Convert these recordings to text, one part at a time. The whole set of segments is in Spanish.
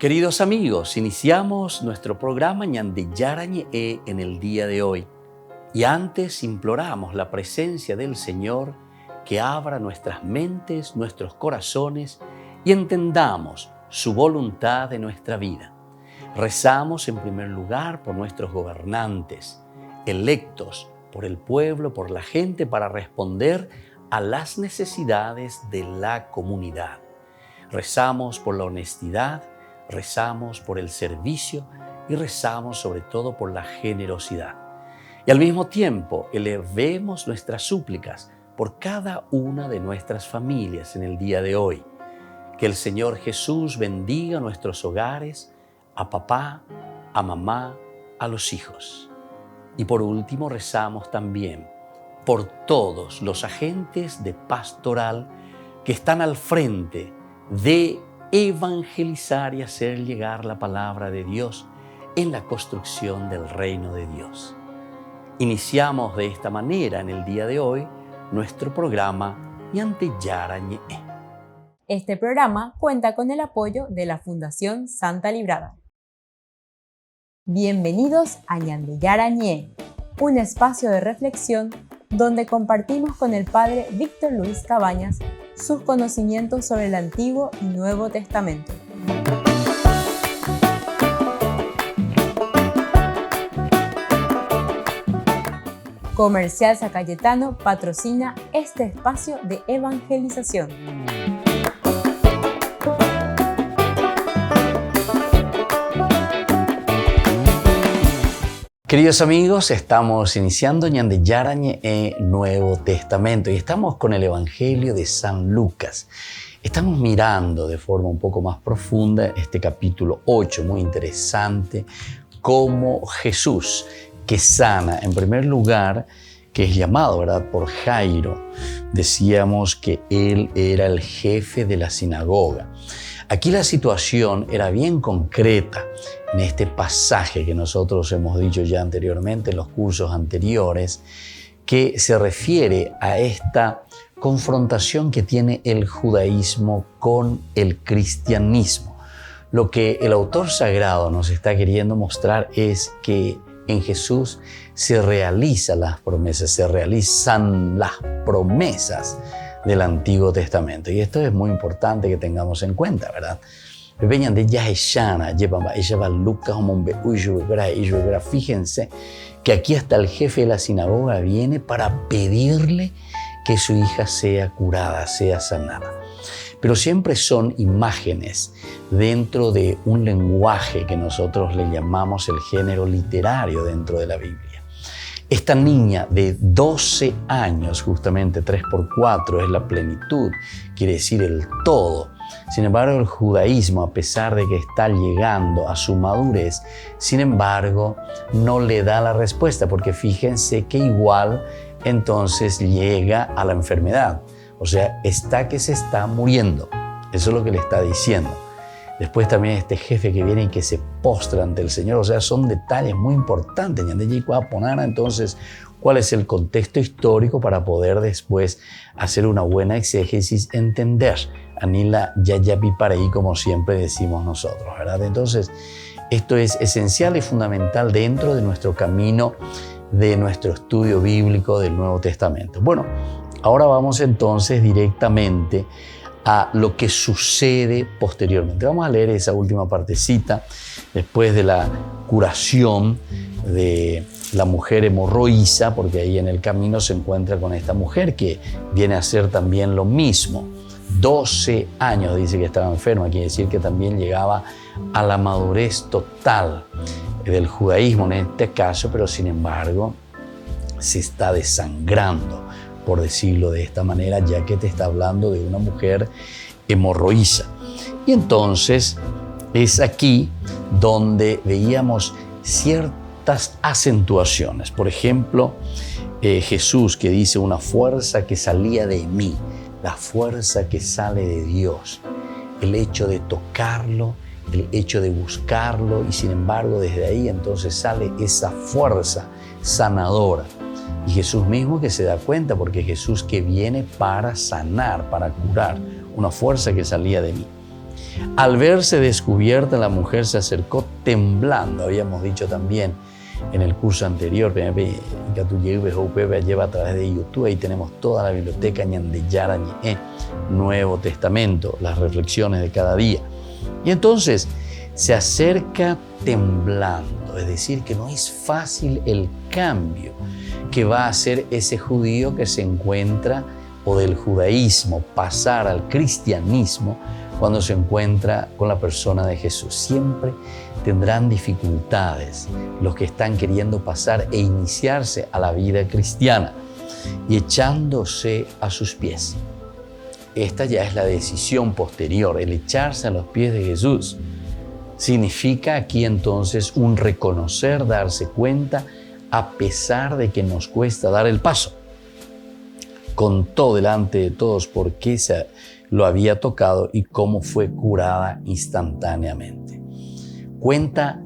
Queridos amigos, iniciamos nuestro programa Ñande Yarañe en el día de hoy. Y antes imploramos la presencia del Señor que abra nuestras mentes, nuestros corazones y entendamos su voluntad de nuestra vida. Rezamos en primer lugar por nuestros gobernantes, electos por el pueblo, por la gente, para responder a las necesidades de la comunidad. Rezamos por la honestidad, rezamos por el servicio y rezamos sobre todo por la generosidad. Y al mismo tiempo elevemos nuestras súplicas por cada una de nuestras familias en el día de hoy. Que el Señor Jesús bendiga nuestros hogares, a papá, a mamá, a los hijos. Y por último rezamos también por todos los agentes de pastoral que están al frente de evangelizar y hacer llegar la palabra de Dios en la construcción del reino de Dios. Iniciamos de esta manera en el día de hoy nuestro programa Ñande Yarañe. Este programa cuenta con el apoyo de la Fundación Santa Librada. Bienvenidos a Ñande Yarañe, un espacio de reflexión donde compartimos con el Padre Víctor Luis Cabañas sus conocimientos sobre el Antiguo y Nuevo Testamento. Comercial San Cayetano patrocina este espacio de evangelización. Queridos amigos, estamos iniciando Ñande Yarañe Nuevo Testamento y estamos con el Evangelio de San Lucas. Estamos mirando de forma un poco más profunda este capítulo 8, muy interesante, cómo Jesús, que sana, en primer lugar, que es llamado, ¿verdad?, por Jairo. Decíamos que él era el jefe de la sinagoga. Aquí la situación era bien concreta en este pasaje que nosotros hemos dicho ya anteriormente en los cursos anteriores, que se refiere a esta confrontación que tiene el judaísmo con el cristianismo. Lo que el autor sagrado nos está queriendo mostrar es que en Jesús se realizan las promesas del Antiguo Testamento. Y esto es muy importante que tengamos en cuenta, ¿verdad? Fíjense que aquí hasta el jefe de la sinagoga viene para pedirle que su hija sea curada, sea sanada. Pero siempre son imágenes dentro de un lenguaje que nosotros le llamamos el género literario dentro de la Biblia. Esta niña de 12 años, justamente 3 por 4 es la plenitud, quiere decir el todo. Sin embargo, el judaísmo, a pesar de que está llegando a su madurez, sin embargo, no le da la respuesta, porque fíjense que igual entonces llega a la enfermedad. O sea, está que se está muriendo. Eso es lo que le está diciendo. Después también este jefe que viene y que se postra ante el Señor. O sea, son detalles muy importantes. Entonces, ¿cuál es el contexto histórico para poder después hacer una buena exégesis, entender? Anila yayapi para ahí, como siempre decimos nosotros, ¿verdad? Entonces, esto es esencial y fundamental dentro de nuestro camino, de nuestro estudio bíblico del Nuevo Testamento. Bueno, ahora vamos entonces directamente a lo que sucede posteriormente. Vamos a leer esa última partecita después de la curación de la mujer hemorroísa, porque ahí en el camino se encuentra con esta mujer que viene a hacer también lo mismo. 12 años dice que estaba enferma, quiere decir que también llegaba a la madurez total del judaísmo en este caso, pero sin embargo se está desangrando, por decirlo de esta manera, ya que te está hablando de una mujer hemorroísa. Y entonces es aquí donde veíamos ciertas acentuaciones. Por ejemplo, Jesús que dice una fuerza que salía de mí, la fuerza que sale de Dios, el hecho de tocarlo, el hecho de buscarlo, y sin embargo desde ahí entonces sale esa fuerza sanadora. Y Jesús mismo que se da cuenta, porque Jesús que viene para sanar, para curar, una fuerza que salía de mí. Al verse descubierta, la mujer se acercó temblando. Habíamos dicho también en el curso anterior, lleva a través de YouTube, ahí tenemos toda la biblioteca Ñandeyara Ñe, Nuevo Testamento, las reflexiones de cada día. Y entonces se acerca temblando, es decir, que no es fácil el cambio que va a hacer ese judío que se encuentra, o del judaísmo pasar al cristianismo, cuando se encuentra con la persona de Jesús. Siempre tendrán dificultades los que están queriendo pasar e iniciarse a la vida cristiana y echándose a sus pies. Esta ya es la decisión posterior, el echarse a los pies de Jesús. Significa aquí entonces un reconocer, darse cuenta, a pesar de que nos cuesta dar el paso. Contó delante de todos por qué se lo había tocado y cómo fue curada instantáneamente. Cuenta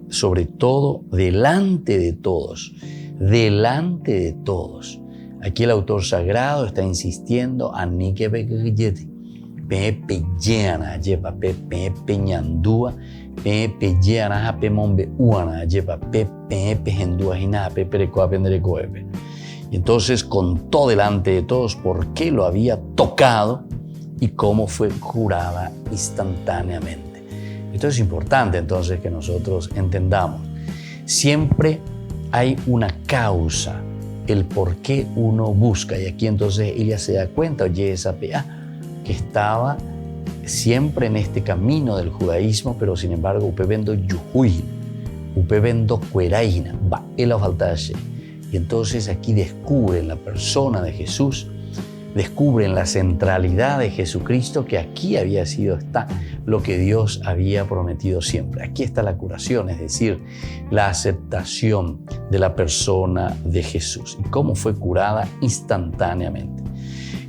sobre todo delante de todos, delante de todos. Aquí el autor sagrado está insistiendo a Nike Begayete, Pepe Lleana, Yepa Pepe Ñandúa, Pepe Lleana, Pemombe Uana, Yepa Pepe Gendúa, Jina, Pepe Recoa, Penderecoepe. Y entonces contó delante de todos por qué lo había tocado y cómo fue curada instantáneamente. Esto es importante entonces que nosotros entendamos. Siempre hay una causa, el por qué uno busca. Y aquí entonces ella se da cuenta, oye, esa PA, que estaba siempre en este camino del judaísmo, pero sin embargo, upe vendo yuhuin, upe vendo cueraina, va, el faltache. Y entonces aquí descubren la persona de Jesús, descubren la centralidad de Jesucristo, que aquí había sido lo que Dios había prometido siempre. Aquí está la curación, es decir, la aceptación de la persona de Jesús y cómo fue curada instantáneamente.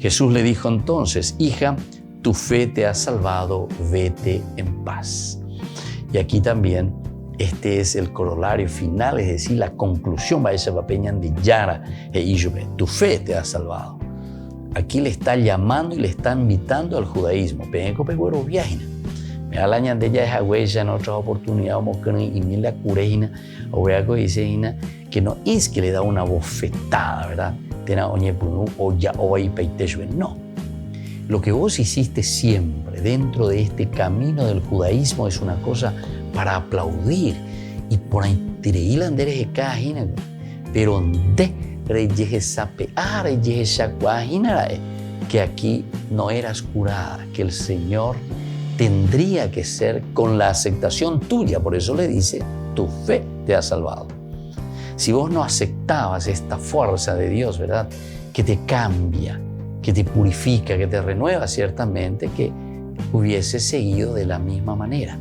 Jesús le dijo entonces, hija, tu fe te ha salvado, vete en paz. Y aquí también este es el corolario final, es decir, la conclusión, tu fe te ha salvado. Aquí le está llamando y le está invitando al judaísmo. Me alañan de ella esa huella en otras oportunidades, y ni la cureina, o que no es que le da una bofetada, ¿verdad? No. Lo que vos hiciste siempre dentro de este camino del judaísmo es una cosa para aplaudir y por ahí pero que aquí no eras curada, que el Señor tendría que ser con la aceptación tuya. Por eso le dice, tu fe te ha salvado. Si vos no aceptabas esta fuerza de Dios, ¿verdad?, que te cambia, que te purifica, que te renueva, ciertamente que hubiese seguido de la misma manera.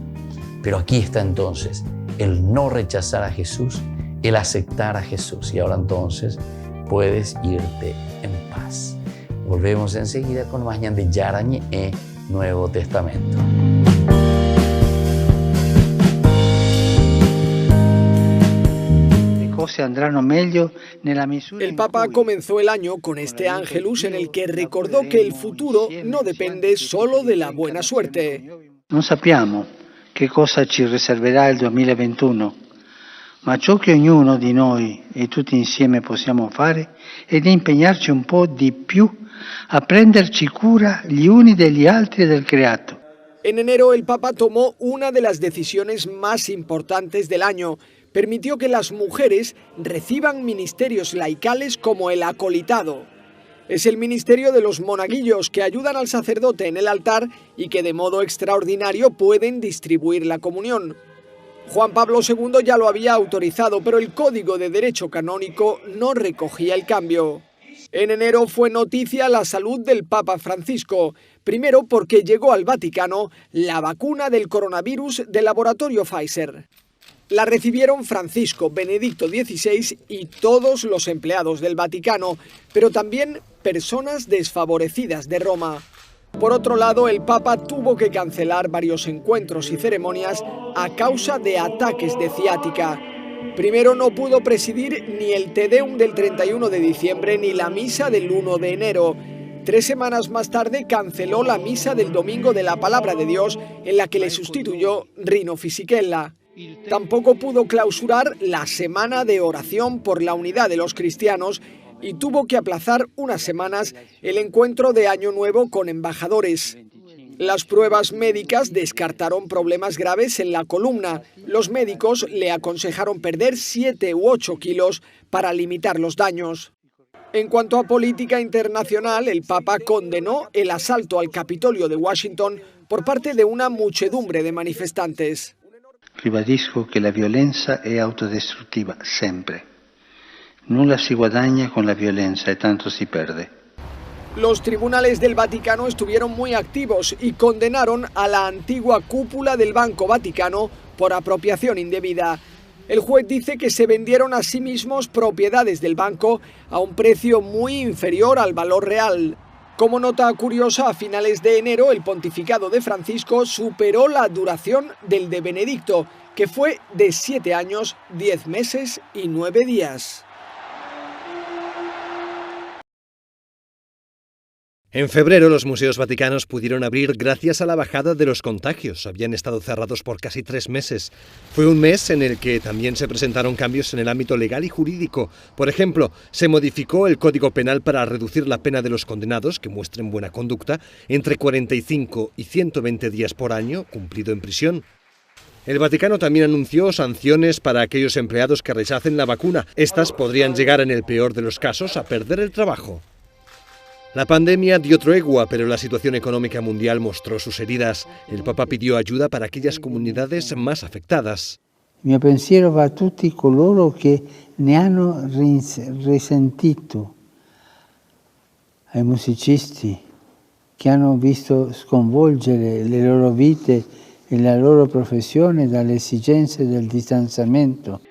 Pero aquí está entonces el no rechazar a Jesús, el aceptar a Jesús. Y ahora entonces puedes irte en paz. Volvemos enseguida con más Ñandeyara Ñe, Nuevo Testamento. El Papa comenzó el año con este Ángelus en el que recordó que el futuro no depende solo de la buena suerte. No sappiamo che cosa ci riserverà il 2021, ma ciò che ognuno di noi e tutti insieme possiamo fare è di impegnarci un po' di più a prenderci cura gli uni degli altri e del creato. En enero el Papa tomó una de las decisiones más importantes del año. Permitió que las mujeres reciban ministerios laicales como el acolitado. Es el ministerio de los monaguillos que ayudan al sacerdote en el altar y que de modo extraordinario pueden distribuir la comunión. Juan Pablo II ya lo había autorizado, pero el Código de Derecho Canónico no recogía el cambio. En enero fue noticia la salud del Papa Francisco, primero porque llegó al Vaticano la vacuna del coronavirus del laboratorio Pfizer. La recibieron Francisco, Benedicto XVI y todos los empleados del Vaticano, pero también personas desfavorecidas de Roma. Por otro lado, el Papa tuvo que cancelar varios encuentros y ceremonias a causa de ataques de ciática. Primero no pudo presidir ni el Te Deum del 31 de diciembre ni la misa del 1 de enero. 3 semanas más tarde canceló la misa del Domingo de la Palabra de Dios, en la que le sustituyó Rino Fisichella. Tampoco pudo clausurar la semana de oración por la unidad de los cristianos y tuvo que aplazar unas semanas el encuentro de Año Nuevo con embajadores. Las pruebas médicas descartaron problemas graves en la columna. Los médicos le aconsejaron perder 7 u 8 kilos para limitar los daños. En cuanto a política internacional, el Papa condenó el asalto al Capitolio de Washington por parte de una muchedumbre de manifestantes. Ribadisco che la violenza è autodestruttiva, sempre. Nulla si guadagna con la violenza e tanto si perde. Los tribunales del Vaticano estuvieron muy activos y condenaron a la antigua cúpula del Banco Vaticano por apropiación indebida. El juez dice que se vendieron a sí mismos propiedades del banco a un precio muy inferior al valor real. Como nota curiosa, a finales de enero el pontificado de Francisco superó la duración del de Benedicto, que fue de 7 años, 10 meses y 9 días. En febrero los museos vaticanos pudieron abrir gracias a la bajada de los contagios. Habían estado cerrados por casi 3 meses. Fue un mes en el que también se presentaron cambios en el ámbito legal y jurídico. Por ejemplo, se modificó el Código Penal para reducir la pena de los condenados que muestren buena conducta entre 45 y 120 días por año cumplido en prisión. El Vaticano también anunció sanciones para aquellos empleados que rechacen la vacuna. Estas podrían llegar, en el peor de los casos, a perder el trabajo. La pandemia dio tregua, pero la situación económica mundial mostró sus heridas. El Papa pidió ayuda para aquellas comunidades más afectadas. Il mio pensiero va a tutti coloro che ne hanno risentito, ai musicisti che hanno visto sconvolgere le loro vite e la loro professione dalle esigenze del distanziamento.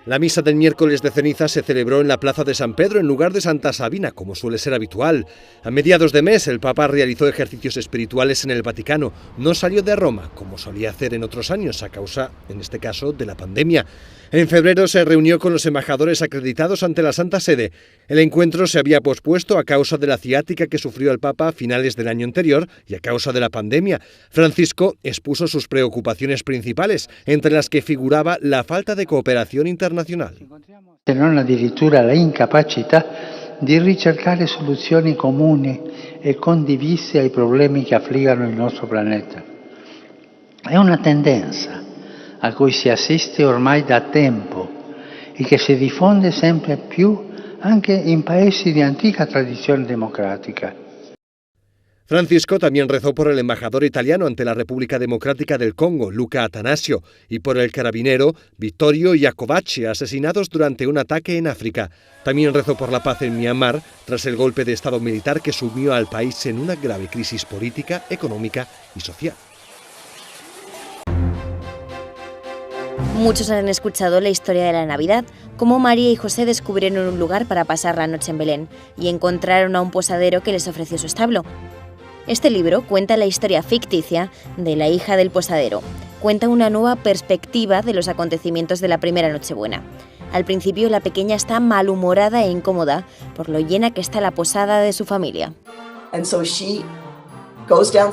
La misa del miércoles de ceniza se celebró en la Plaza de San Pedro en lugar de Santa Sabina, como suele ser habitual. A mediados de mes, el Papa realizó ejercicios espirituales en el Vaticano. No salió de Roma, como solía hacer en otros años, a causa, en este caso, de la pandemia. En febrero se reunió con los embajadores acreditados ante la Santa Sede. El encuentro se había pospuesto a causa de la ciática que sufrió el Papa a finales del año anterior y a causa de la pandemia. Francisco expuso sus preocupaciones principales, entre las que figuraba la falta de cooperación internazional. Se non addirittura la incapacità di ricercare soluzioni comuni e condivise ai problemi che affliggono il nostro pianeta. È una tendenza a cui si assiste ormai da tempo e che si diffonde sempre più anche in paesi di antica tradizione democratica. Francisco también rezó por el embajador italiano ante la República Democrática del Congo, Luca Atanasio, y por el carabinero Vittorio Iacovacci, asesinados durante un ataque en África. También rezó por la paz en Myanmar, tras el golpe de Estado militar que sumió al país en una grave crisis política, económica y social. Muchos han escuchado la historia de la Navidad, cómo María y José descubrieron un lugar para pasar la noche en Belén y encontraron a un posadero que les ofreció su establo. Este libro cuenta la historia ficticia de la hija del posadero. Cuenta una nueva perspectiva de los acontecimientos de la primera Nochebuena. Al principio, la pequeña está malhumorada e incómoda por lo llena que está la posada de su familia.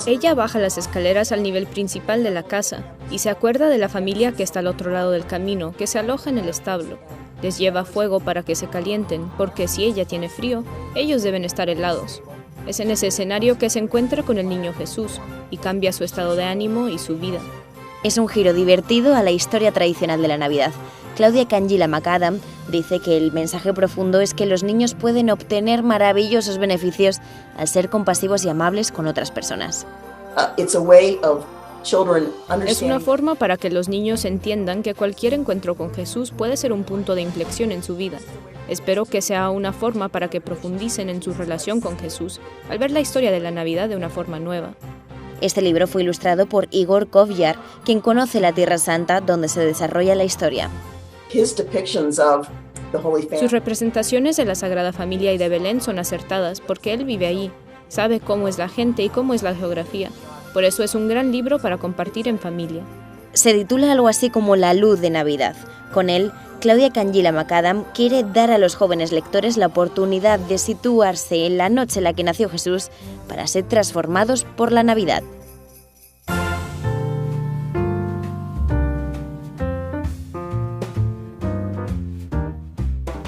Ella baja las escaleras al nivel principal de la casa y se acuerda de la familia que está al otro lado del camino, que se aloja en el establo. Les lleva fuego para que se calienten, porque si ella tiene frío, ellos deben estar helados. Es en ese escenario que se encuentra con el niño Jesús y cambia su estado de ánimo y su vida. Es un giro divertido a la historia tradicional de la Navidad. Claudia Cangila McAdam dice que el mensaje profundo es que los niños pueden obtener maravillosos beneficios al ser compasivos y amables con otras personas. Es una forma para que los niños entiendan que cualquier encuentro con Jesús puede ser un punto de inflexión en su vida. Espero que sea una forma para que profundicen en su relación con Jesús al ver la historia de la Navidad de una forma nueva. Este libro fue ilustrado por Igor Kovjar, quien conoce la Tierra Santa donde se desarrolla la historia. Sus representaciones de la Sagrada Familia y de Belén son acertadas porque él vive allí, sabe cómo es la gente y cómo es la geografía. Por eso es un gran libro para compartir en familia. Se titula algo así como La luz de Navidad. Con él, Claudia Canguila Macadam quiere dar a los jóvenes lectores la oportunidad de situarse en la noche en la que nació Jesús para ser transformados por la Navidad.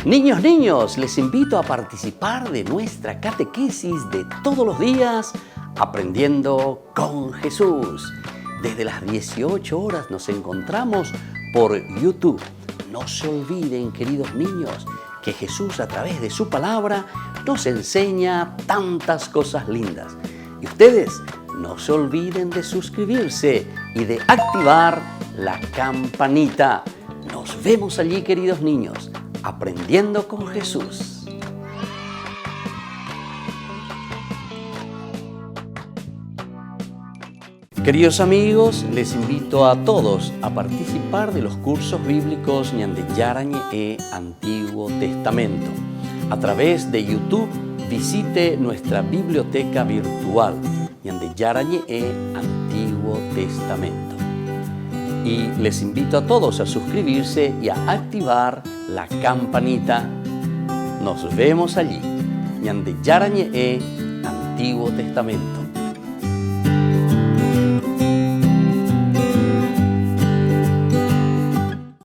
Niños, les invito a participar de nuestra catequesis de todos los días, Aprendiendo con Jesús. Desde las 18 horas nos encontramos por YouTube. No se olviden, queridos niños, que Jesús a través de su palabra nos enseña tantas cosas lindas. Y ustedes no se olviden de suscribirse y de activar la campanita. Nos vemos allí, queridos niños, Aprendiendo con Jesús. Queridos amigos, les invito a todos a participar de los cursos bíblicos Ñande Yarañe e Antiguo Testamento. A través de YouTube, visite nuestra biblioteca virtual Ñande Yarañe e Antiguo Testamento. Y les invito a todos a suscribirse y a activar la campanita. Nos vemos allí, Ñande Yarañe e Antiguo Testamento.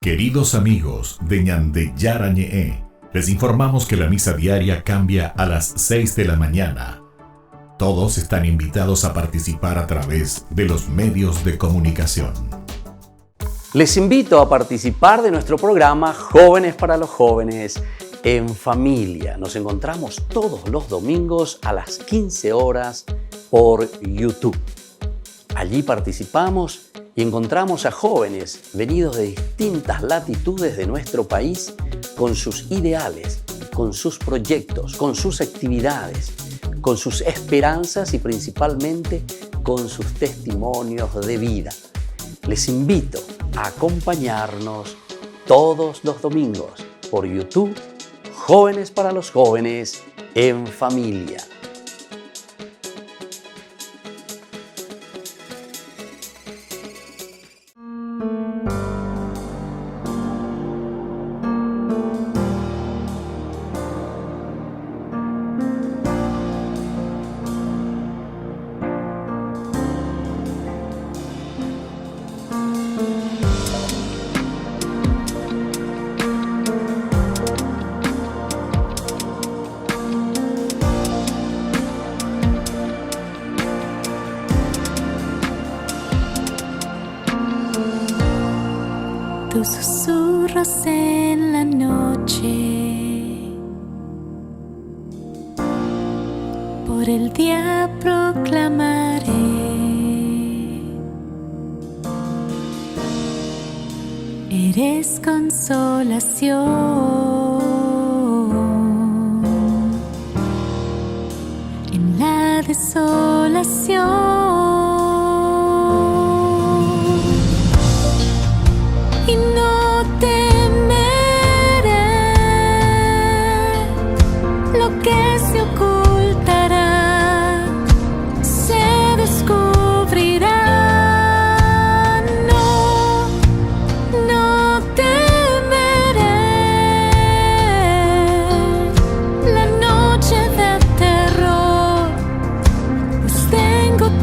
Queridos amigos de Ñande Yarañe, les informamos que la misa diaria cambia a las 6 de la mañana. Todos están invitados a participar a través de los medios de comunicación. Les invito a participar de nuestro programa Jóvenes para los Jóvenes en Familia. Nos encontramos todos los domingos a las 15 horas por YouTube. Allí participamos y encontramos a jóvenes venidos de distintas latitudes de nuestro país con sus ideales, con sus proyectos, con sus actividades, con sus esperanzas y principalmente con sus testimonios de vida. Les invito a acompañarnos todos los domingos por YouTube, Jóvenes para los Jóvenes en Familia. Tus susurros en la noche, por el día proclamaré. Eres consolación en la desolación.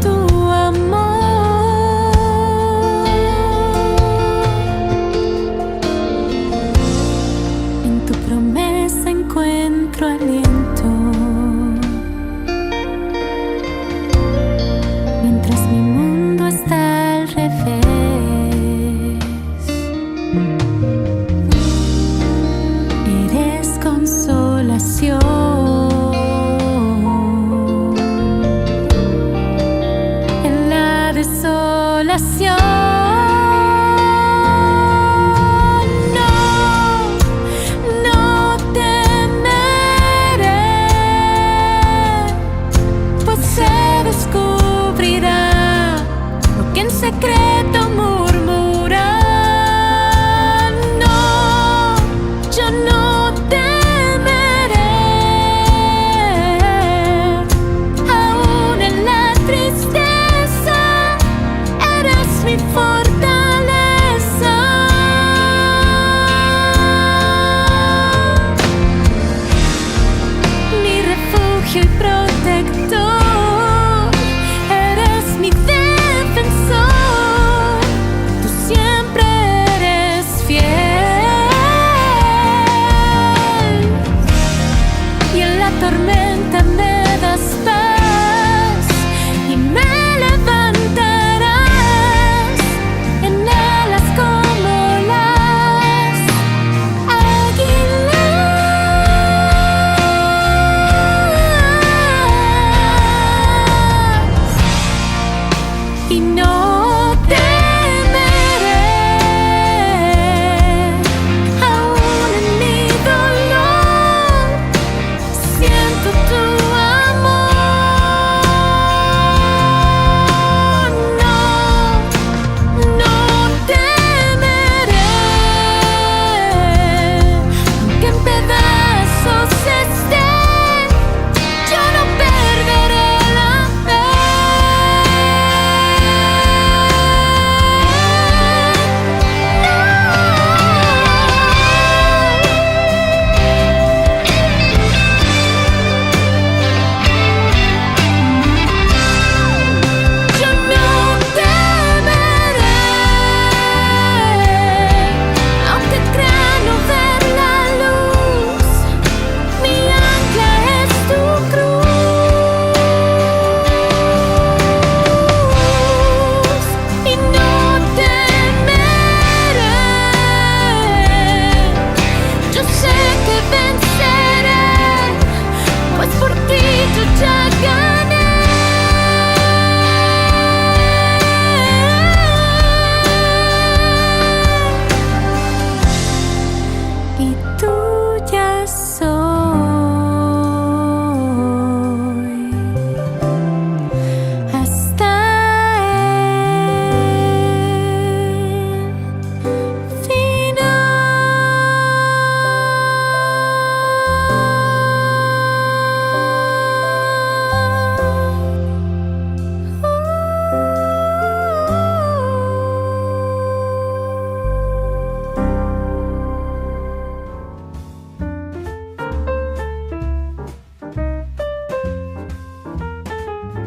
Tu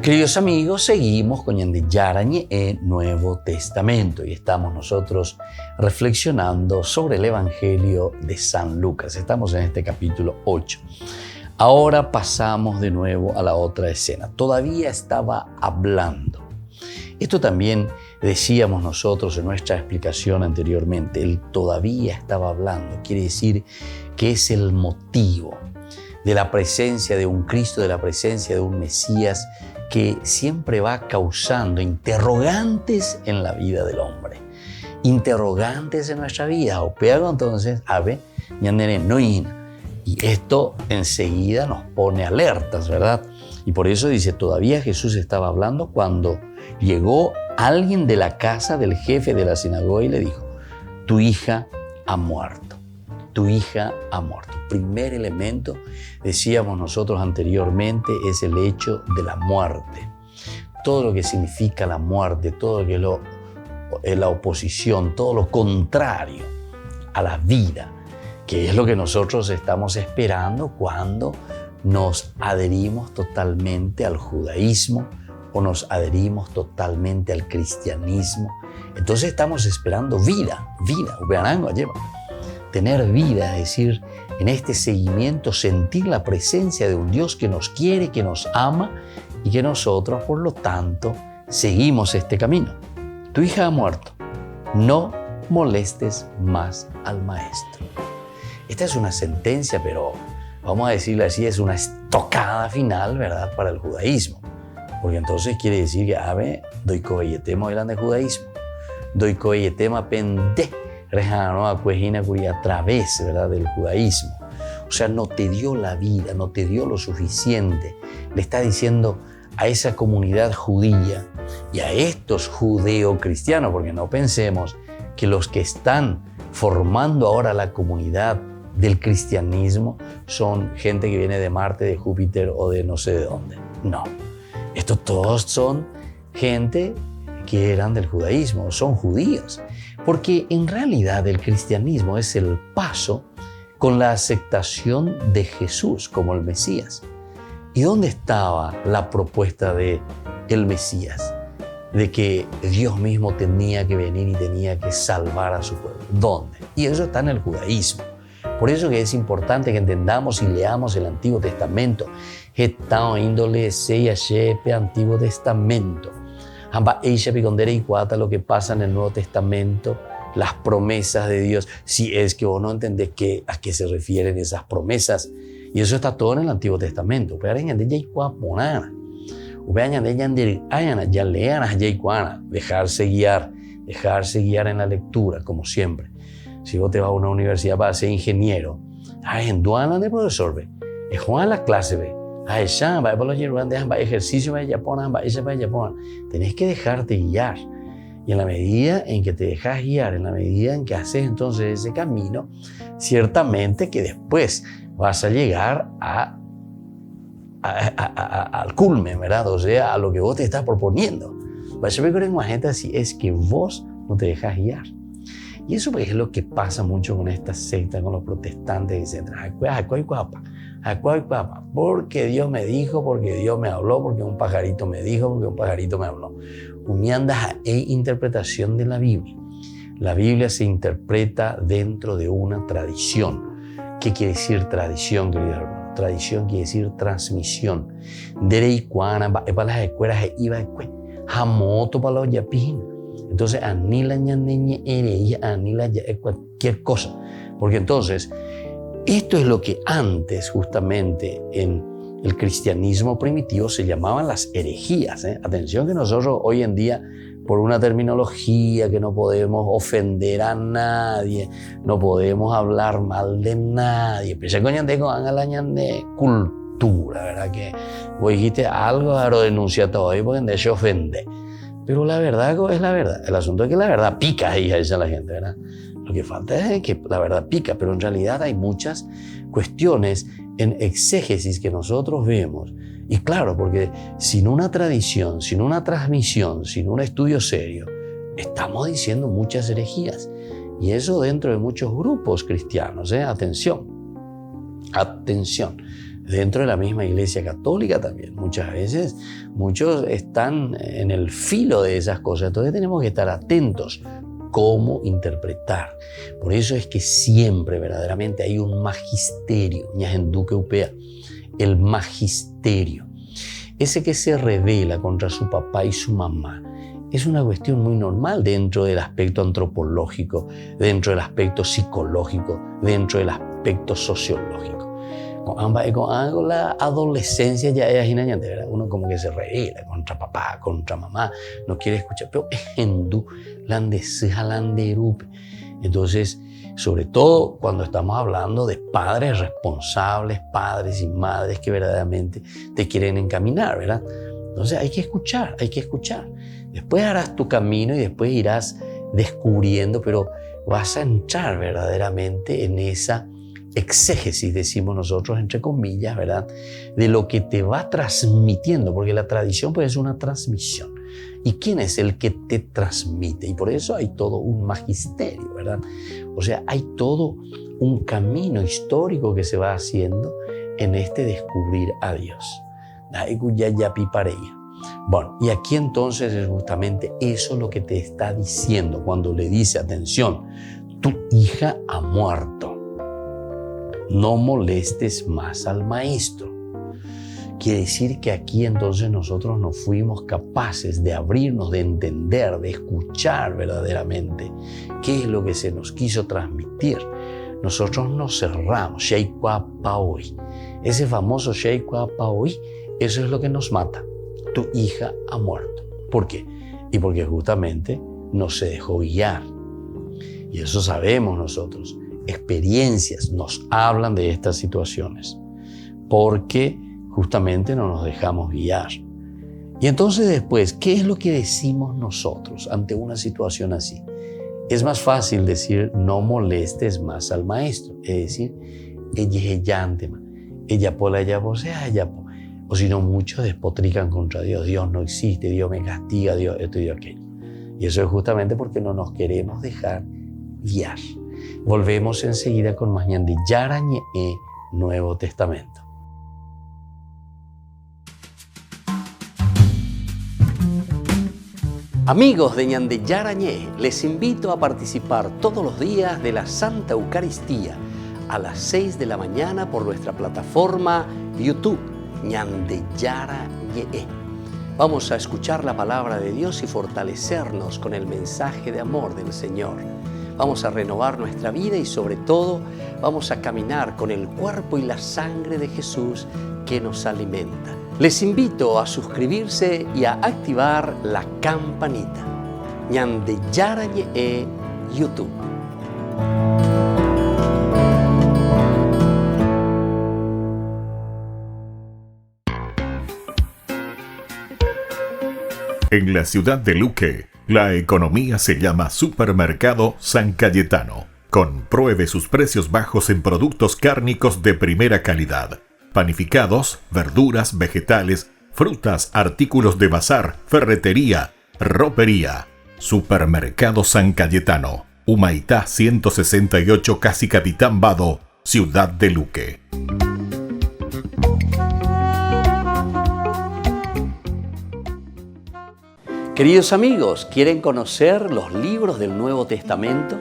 Queridos amigos, seguimos con Ñande Yarañe en Nuevo Testamento y estamos nosotros reflexionando sobre el Evangelio de San Lucas. Estamos en este capítulo 8. Ahora pasamos de nuevo a la otra escena. Todavía estaba hablando. Esto también decíamos nosotros en nuestra explicación anteriormente. Él todavía estaba hablando. Quiere decir que es el motivo de la presencia de un Cristo, de la presencia de un Mesías que siempre va causando interrogantes en la vida del hombre. Interrogantes en nuestra vida. O pego entonces, y esto enseguida nos pone alertas, ¿verdad? Y por eso dice, todavía Jesús estaba hablando cuando llegó alguien de la casa del jefe de la sinagoga y le dijo, tu hija ha muerto. Tu hija ha muerto. Primer elemento, decíamos nosotros anteriormente, es el hecho de la muerte. Todo lo que significa la muerte, todo lo que es la oposición, todo lo contrario a la vida, que es lo que nosotros estamos esperando cuando nos adherimos totalmente al judaísmo o nos adherimos totalmente al cristianismo. Entonces estamos esperando vida. Tener vida, es decir, en este seguimiento sentir la presencia de un Dios que nos quiere, que nos ama y que nosotros, por lo tanto, seguimos este camino. Tu hija ha muerto. No molestes más al maestro. Esta es una sentencia, pero vamos a decirlo así, es una estocada final, ¿verdad?, para el judaísmo. Porque entonces quiere decir que doy coyetema del judaísmo. Doy coyetema pende. A través, ¿verdad?, del judaísmo. O sea, no te dio la vida, no te dio lo suficiente. Le está diciendo a esa comunidad judía y a estos judeo-cristianos, porque no pensemos que los que están formando ahora la comunidad del cristianismo son gente que viene de Marte, de Júpiter o de no sé de dónde. No, estos todos son gente que eran del judaísmo, son judíos. Porque en realidad el cristianismo es el paso con la aceptación de Jesús como el Mesías. ¿Y dónde estaba la propuesta de el Mesías? De que Dios mismo tenía que venir y tenía que salvar a su pueblo. ¿Dónde? Y eso está en el judaísmo. Por eso que es importante que entendamos y leamos el Antiguo Testamento. Está índole Antiguo Testamento. Lo que pasa en el Nuevo Testamento, las promesas de Dios, si es que vos no entendés a qué se refieren esas promesas. Y eso está todo en el Antiguo Testamento. Dejarse guiar en la lectura, como siempre. Si vos te vas a una universidad para ser ingeniero, en Duana de profesor, es Juan la clase, ejercicio, tenés que dejarte guiar. Y en la medida en que te dejas guiar, en la medida en que haces entonces ese camino, ciertamente que después vas a llegar al culmen, ¿verdad? O sea, a lo que vos te estás proponiendo. Si es que vos no te dejas guiar. Y eso es lo que pasa mucho con esta secta, con los protestantes, etc. Porque Dios me dijo, porque Dios me habló, porque un pajarito me dijo, porque un pajarito me habló. Uniandas e interpretación de la Biblia. La Biblia se interpreta dentro de una tradición. ¿Qué quiere decir tradición, queridos hermanos? Tradición quiere decir transmisión. Para las escuelas iba jamoto para los yapín. Entonces, anila ñaneñe ere, anila ya cualquier cosa. Porque entonces, esto es lo que antes, justamente, en el cristianismo primitivo se llamaban las herejías. Atención que nosotros hoy en día, por una terminología que no podemos ofender a nadie, no podemos hablar mal de nadie, pero se coñan de cultura, ¿verdad? Que vos dijiste algo, ahora denuncia todo y porque se ofende. Pero la verdad es la verdad. El asunto es que la verdad pica, y dice la gente, ¿verdad? Lo que falta es que la verdad pica, pero en realidad hay muchas cuestiones en exégesis que nosotros vemos. Y claro, porque sin una tradición, sin una transmisión, sin un estudio serio, estamos diciendo muchas herejías. Y eso dentro de muchos grupos cristianos, Atención. Dentro de la misma Iglesia Católica también, muchas veces, muchos están en el filo de esas cosas. Entonces tenemos que estar atentos cómo interpretar. Por eso es que siempre verdaderamente hay un magisterio, el magisterio. Ese que se revela contra su papá y su mamá es una cuestión muy normal dentro del aspecto antropológico, dentro del aspecto psicológico, dentro del aspecto sociológico. Con la adolescencia ya es inañante, ¿verdad? Uno como que se revela contra papá, contra mamá, no quiere escuchar, pero es hindú, entonces, sobre todo cuando estamos hablando de padres responsables, padres y madres que verdaderamente te quieren encaminar, ¿verdad? Entonces hay que escuchar. Después harás tu camino y después irás descubriendo, pero vas a entrar verdaderamente en esa exégesis, decimos nosotros, entre comillas, ¿verdad? De lo que te va transmitiendo, porque la tradición puede ser una transmisión. ¿Y quién es el que te transmite? Y por eso hay todo un magisterio, ¿verdad? O sea, hay todo un camino histórico que se va haciendo en este descubrir a Dios. Bueno, y aquí entonces es justamente eso lo que te está diciendo cuando le dice, atención, tu hija ha muerto. No molestes más al maestro. Quiere decir que aquí entonces nosotros no fuimos capaces de abrirnos, de entender, de escuchar verdaderamente qué es lo que se nos quiso transmitir. Nosotros nos cerramos, ese famoso eso es lo que nos mata. Tu hija ha muerto. ¿Por qué? Y porque justamente no se dejó guiar. Y eso sabemos nosotros. Experiencias nos hablan de estas situaciones, porque justamente no nos dejamos guiar. Y entonces después, ¿qué es lo que decimos nosotros ante una situación así? Es más fácil decir, no molestes más al maestro, es decir, o si no, muchos despotrican contra Dios. Dios no existe, Dios me castiga, Dios esto y Dios aquello. Y eso es justamente porque no nos queremos dejar guiar. Volvemos enseguida con más Ñande Yarañe, Nuevo Testamento. Amigos de Ñande Yarañe, les invito a participar todos los días de la Santa Eucaristía a las 6 de la mañana por nuestra plataforma YouTube, Ñande Yarañe. Vamos a escuchar la palabra de Dios y fortalecernos con el mensaje de amor del Señor. Vamos a renovar nuestra vida y sobre todo vamos a caminar con el cuerpo y la sangre de Jesús que nos alimenta. Les invito a suscribirse y a activar la campanita. Ñande Yarañe YouTube. En la ciudad de Luque, la economía se llama Supermercado San Cayetano. Compruebe sus precios bajos en productos cárnicos de primera calidad. Panificados, verduras, vegetales, frutas, artículos de bazar, ferretería, ropería. Supermercado San Cayetano, Humaitá 168, Casi Capitán Vado, ciudad de Luque. Queridos amigos, ¿quieren conocer los libros del Nuevo Testamento?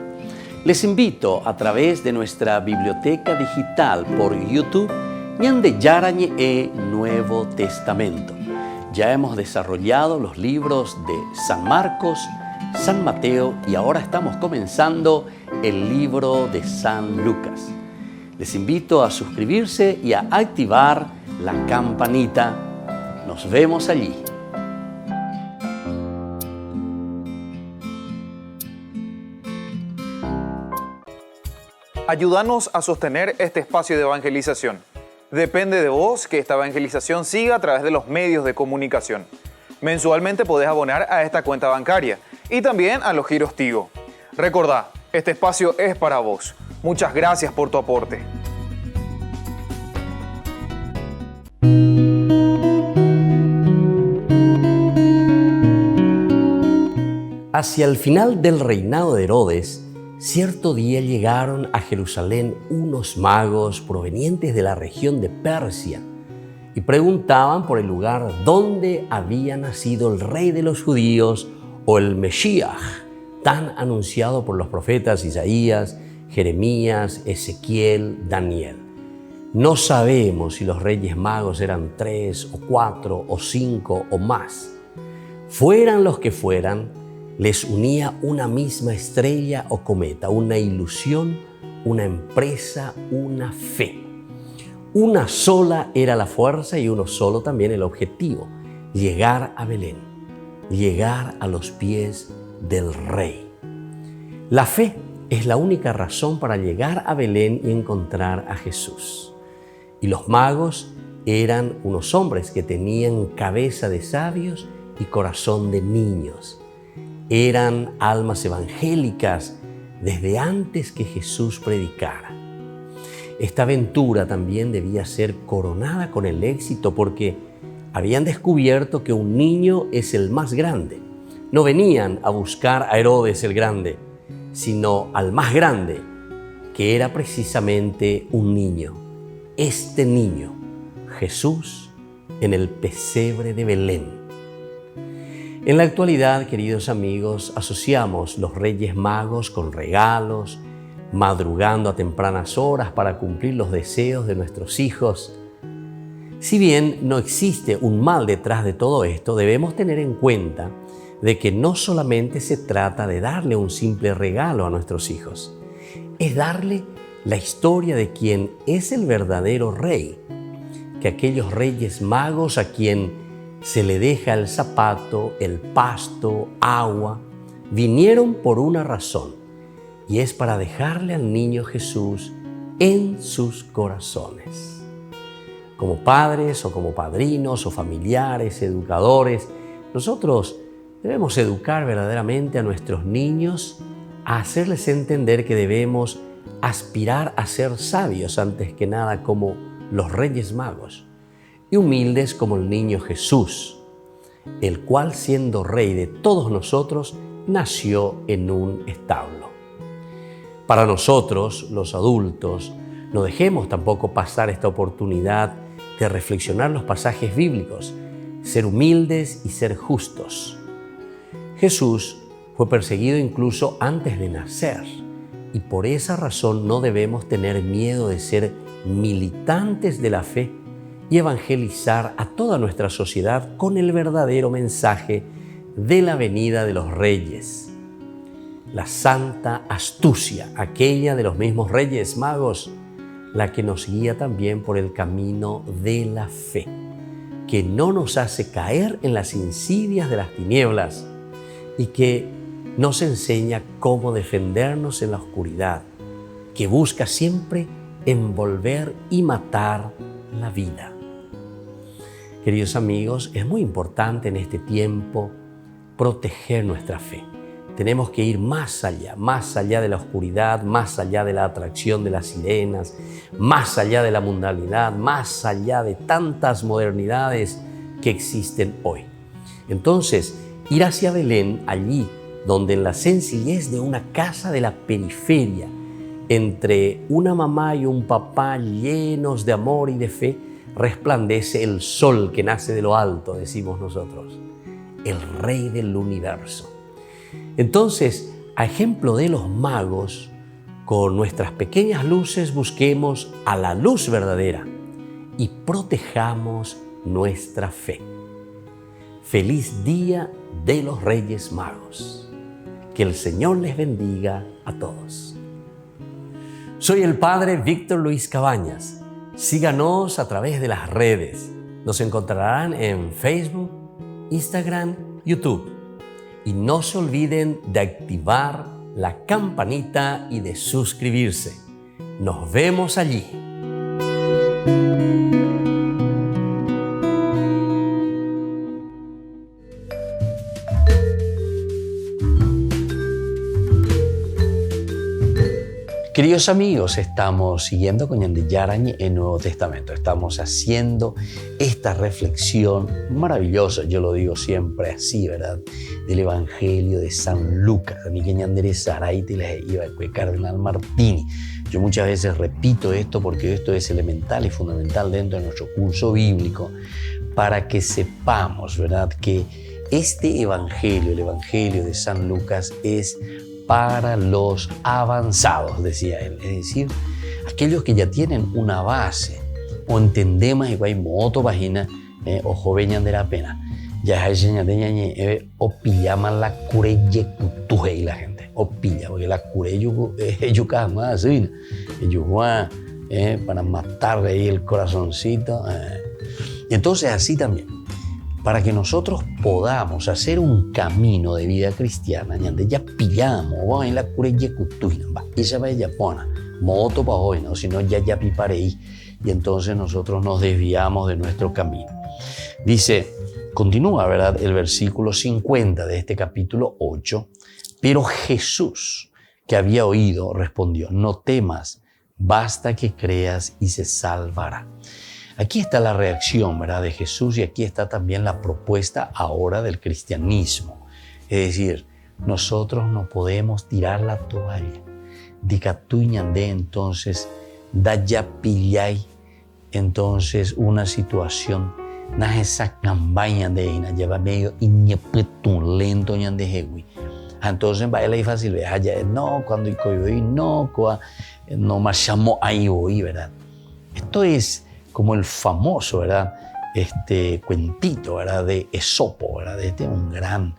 Les invito a través de nuestra biblioteca digital por YouTube, Ñande Yarañe Nuevo Testamento. Ya hemos desarrollado los libros de San Marcos, San Mateo y ahora estamos comenzando el libro de San Lucas. Les invito a suscribirse y a activar la campanita. Nos vemos allí. Ayúdanos a sostener este espacio de evangelización. Depende de vos que esta evangelización siga a través de los medios de comunicación. Mensualmente podés abonar a esta cuenta bancaria y también a los giros Tigo. Recordá, este espacio es para vos. Muchas gracias por tu aporte. Hacia el final del reinado de Herodes, Cierto día llegaron a Jerusalén unos magos provenientes de la región de Persia y preguntaban por el lugar donde había nacido el rey de los judíos o el Mesías, tan anunciado por los profetas Isaías, Jeremías, Ezequiel, Daniel. No sabemos si los reyes magos eran 3 o 4 o 5 o más. Fueran los que fueran, les unía una misma estrella o cometa, una ilusión, una empresa, una fe. Una sola era la fuerza y uno solo también el objetivo: llegar a Belén, llegar a los pies del rey. La fe es la única razón para llegar a Belén y encontrar a Jesús. Y los magos eran unos hombres que tenían cabeza de sabios y corazón de niños. Eran almas evangélicas desde antes que Jesús predicara. Esta aventura también debía ser coronada con el éxito porque habían descubierto que un niño es el más grande. No venían a buscar a Herodes el Grande, sino al más grande, que era precisamente un niño. Este niño, Jesús, en el pesebre de Belén. En la actualidad, queridos amigos, asociamos los Reyes Magos con regalos, madrugando a tempranas horas para cumplir los deseos de nuestros hijos. Si bien no existe un mal detrás de todo esto, debemos tener en cuenta de que no solamente se trata de darle un simple regalo a nuestros hijos, es darle la historia de quien es el verdadero rey, que aquellos Reyes Magos a quien se le deja el zapato, el pasto, agua, vinieron por una razón, y es para dejarle al niño Jesús en sus corazones. Como padres o como padrinos o familiares, educadores, nosotros debemos educar verdaderamente a nuestros niños, a hacerles entender que debemos aspirar a ser sabios antes que nada como los Reyes Magos y humildes como el niño Jesús, el cual siendo Rey de todos nosotros nació en un establo. Para nosotros, los adultos, no dejemos tampoco pasar esta oportunidad de reflexionar los pasajes bíblicos, ser humildes y ser justos. Jesús fue perseguido incluso antes de nacer y por esa razón no debemos tener miedo de ser militantes de la fe y evangelizar a toda nuestra sociedad con el verdadero mensaje de la venida de los reyes. La santa astucia, aquella de los mismos Reyes Magos, la que nos guía también por el camino de la fe, que no nos hace caer en las insidias de las tinieblas y que nos enseña cómo defendernos en la oscuridad, que busca siempre envolver y matar la vida. Queridos amigos, es muy importante en este tiempo proteger nuestra fe. Tenemos que ir más allá de la oscuridad, más allá de la atracción de las sirenas, más allá de la mundanalidad, más allá de tantas modernidades que existen hoy. Entonces, ir hacia Belén, allí donde en la sencillez de una casa de la periferia, entre una mamá y un papá llenos de amor y de fe, resplandece el sol que nace de lo alto, decimos nosotros, el Rey del universo. Entonces, a ejemplo de los magos, con nuestras pequeñas luces busquemos a la luz verdadera y protejamos nuestra fe. Feliz Día de los Reyes Magos. Que el Señor les bendiga a todos. Soy el Padre Víctor Luis Cabañas. Síganos a través de las redes. Nos encontrarán en Facebook, Instagram, YouTube. Y no se olviden de activar la campanita y de suscribirse. Nos vemos allí. Queridos amigos, estamos siguiendo con Ñande Yarañe el Nuevo Testamento. Estamos haciendo esta reflexión maravillosa, yo lo digo siempre así, ¿verdad? Del Evangelio de San Lucas. A mí que Ñandere Saraite les iba a Cardenal Martini. Yo muchas veces repito esto porque esto es elemental y fundamental dentro de nuestro curso bíblico para que sepamos, ¿verdad? Que este Evangelio, el Evangelio de San Lucas, es para los avanzados, decía él, es decir, aquellos que ya tienen una base o entendemos que hay moto página o joven de la pena, ya hay señal de ñañe o pillaman la cureye cutuje y la gente o pilla porque la cureye yuca más así, para matarle ahí el corazoncito, entonces así también. Para que nosotros podamos hacer un camino de vida cristiana, donde ya pillamos, vamos en la cureye cutuina, esa va ella pona, moto para hoy, ¿no? Si no ya piparei, y entonces nosotros nos desviamos de nuestro camino. Dice, continúa, ¿verdad? El versículo 50 de este capítulo 8, pero Jesús, que había oído, respondió, no temas, basta que creas y se salvará. Aquí está la reacción, ¿verdad?, de Jesús y aquí está también la propuesta ahora del cristianismo. Es decir, nosotros no podemos tirar la toalla. Dicatuñande entonces, daya pillay, entonces una situación, na esa campaña de ina, lleva medio iñepetun lento ñande jewi. Entonces va a ir fácil, ya no, cuando y no, no más llamo ahí voy, ¿verdad? Esto es como el famoso, ¿verdad? Cuentito, ¿verdad? De Esopo, ¿verdad? Un gran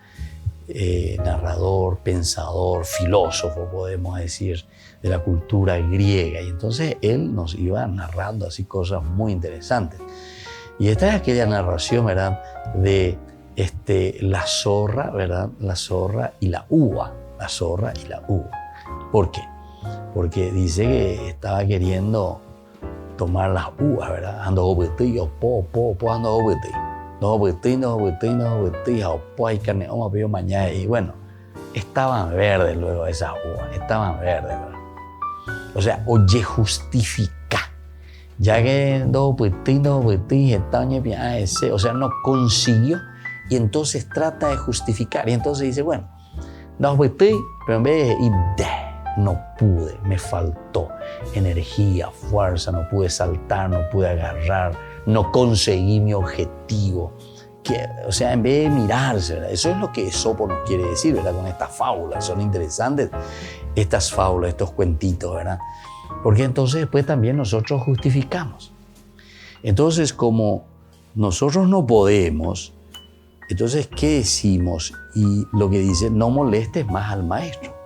narrador, pensador, filósofo, podemos decir, de la cultura griega. Y entonces él nos iba narrando así cosas muy interesantes. Y esta es aquella narración, ¿verdad? De la zorra, ¿verdad? La zorra y la uva. La zorra y la uva. ¿Por qué? Porque dice que estaba queriendo tomar las uvas, ¿verdad? Ando obetillo, po, ando obetillo. No obetillo, po, hay carne, vamos a pedir mañana. Y bueno, estaban verdes luego esas uvas, estaban verdes, ¿verdad? O sea, oye, justifica. Ya que no obetillo, o sea, no consiguió y entonces trata de justificar. Y entonces dice, bueno, no obetillo, pero en vez de no pude, me faltó energía, fuerza, no pude saltar, no pude agarrar, no conseguí mi objetivo. O sea, en vez de mirarse, ¿verdad? Eso es lo que Esopo nos quiere decir, ¿verdad? Con estas fábulas, son interesantes estas fábulas, estos cuentitos, ¿verdad? Porque entonces después también nosotros justificamos. Entonces, como nosotros no podemos, entonces, ¿qué decimos? Y lo que dice, no molestes más al maestro.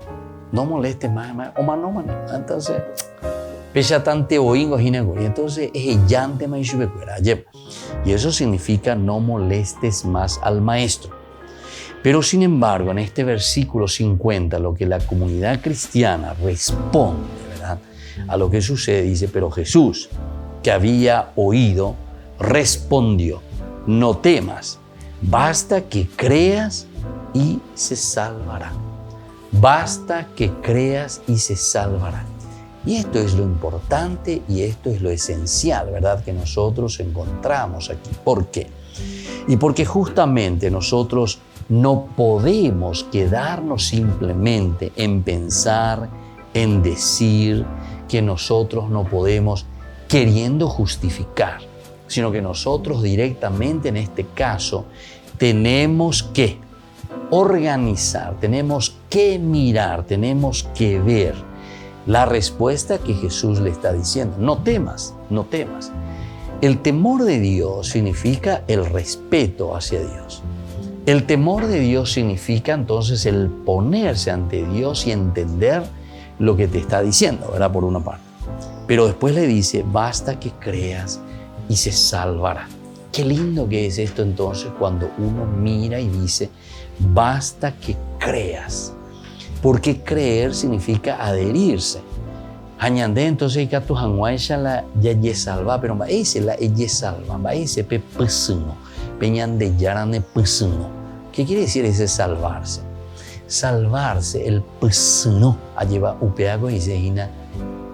No molestes más, o más no, man. Entonces, pesa tante oingo ginego. Y entonces, es llante más y eso significa no molestes más al maestro. Pero sin embargo, en este versículo 50, lo que la comunidad cristiana responde, ¿verdad?, a lo que sucede, dice, pero Jesús, que había oído, respondió, no temas, basta que creas y se salvará. Basta que creas y se salvará. Y esto es lo importante y esto es lo esencial, ¿verdad?, que nosotros encontramos aquí. ¿Por qué? Y porque justamente nosotros no podemos quedarnos simplemente en pensar, en decir que nosotros no podemos queriendo justificar, sino que nosotros directamente en este caso tenemos que organizar, tenemos que mirar, tenemos que ver la respuesta que Jesús le está diciendo. No temas, no temas. El temor de Dios significa el respeto hacia Dios. El temor de Dios significa entonces el ponerse ante Dios y entender lo que te está diciendo, ¿verdad? Por una parte. Pero después le dice, basta que creas y se salvará. Qué lindo que es esto entonces cuando uno mira y dice, basta que creas. Porque creer significa adherirse. Añandé entonces que tu hanguaisha la ya salva, pero va ese la ella salva, va ese pe pesuno, peñan de yarane pesuno. ¿Qué quiere decir ese salvarse? Salvarse, el no a llevar upeago y seguina,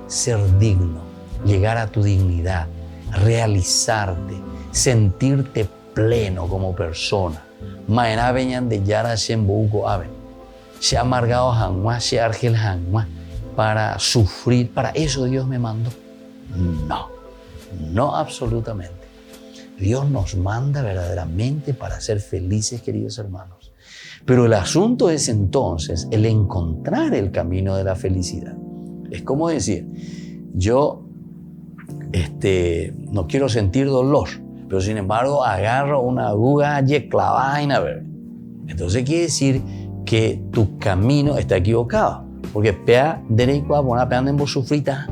ser digno, llegar a tu dignidad, realizarte, sentirte pleno como persona. Maena veñan de yara shembuco ave. Se ha amargado jamás, se argel jamás para sufrir. Para eso Dios me mandó. No absolutamente. Dios nos manda verdaderamente para ser felices, queridos hermanos. Pero el asunto es entonces el encontrar el camino de la felicidad. Es como decir, yo no quiero sentir dolor, pero sin embargo agarro una aguja y clavada en a ver. Entonces quiere decir que tu camino está equivocado, porque pea derecho a poner peando en vos sufrita,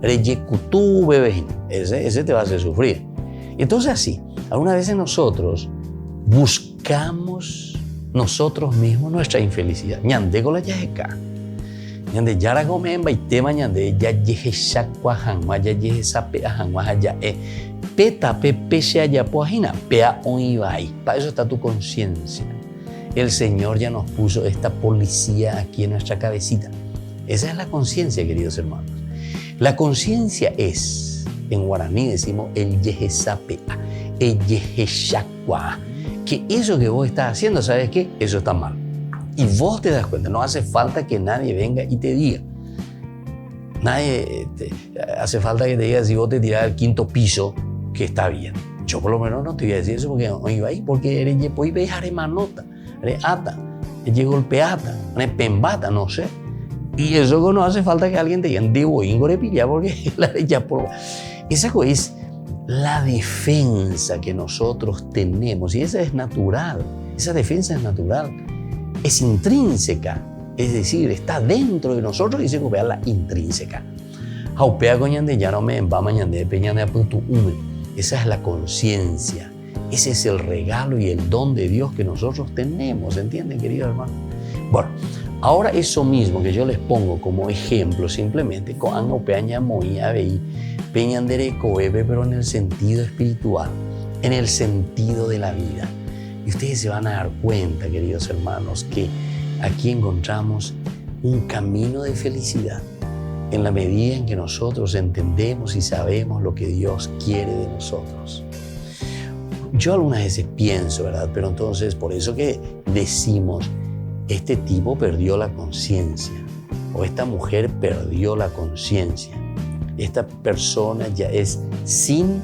reyecutú bebé, ese te va a hacer sufrir. Y entonces así, algunas veces nosotros buscamos nosotros mismos nuestra infelicidad. Ñande con la yajeca. Ñande yara gomemba y tema ñande ya yeje shakwa hangma ya yeje sapea hangma ya peta pepe se haya poajina pea oibai. Para eso está tu conciencia. El Señor ya nos puso esta policía aquí en nuestra cabecita. Esa es la conciencia, queridos hermanos. La conciencia es, en guaraní decimos, el yeje sapea, el yeje shakwa. Que eso que vos estás haciendo, ¿sabes qué? Eso está mal. Y vos te das cuenta, no hace falta que nadie venga y te diga. Hace falta que te diga si vos te tirás al 5º piso, que está bien. Yo por lo menos no te voy a decir eso porque eres yepoy bejare manota, eres ata, eres golpeata, eres pembata, no sé. Y eso no hace falta que alguien te diga, debo ingore pilla porque la de ya por... Esa cosa es la defensa que nosotros tenemos, y esa es natural, esa defensa es natural, es intrínseca, es decir, está dentro de nosotros y se copia la intrínseca. Esa es la conciencia, ese es el regalo y el don de Dios que nosotros tenemos, ¿entienden, queridos hermanos? Bueno, ahora eso mismo que yo les pongo como ejemplo simplemente, pero en el sentido espiritual, en el sentido de la vida. Y ustedes se van a dar cuenta, queridos hermanos, que aquí encontramos un camino de felicidad en la medida en que nosotros entendemos y sabemos lo que Dios quiere de nosotros. Yo algunas veces pienso, ¿verdad? Pero entonces, por eso que decimos, este tipo perdió la conciencia, o esta mujer perdió la conciencia. Esta persona ya es sin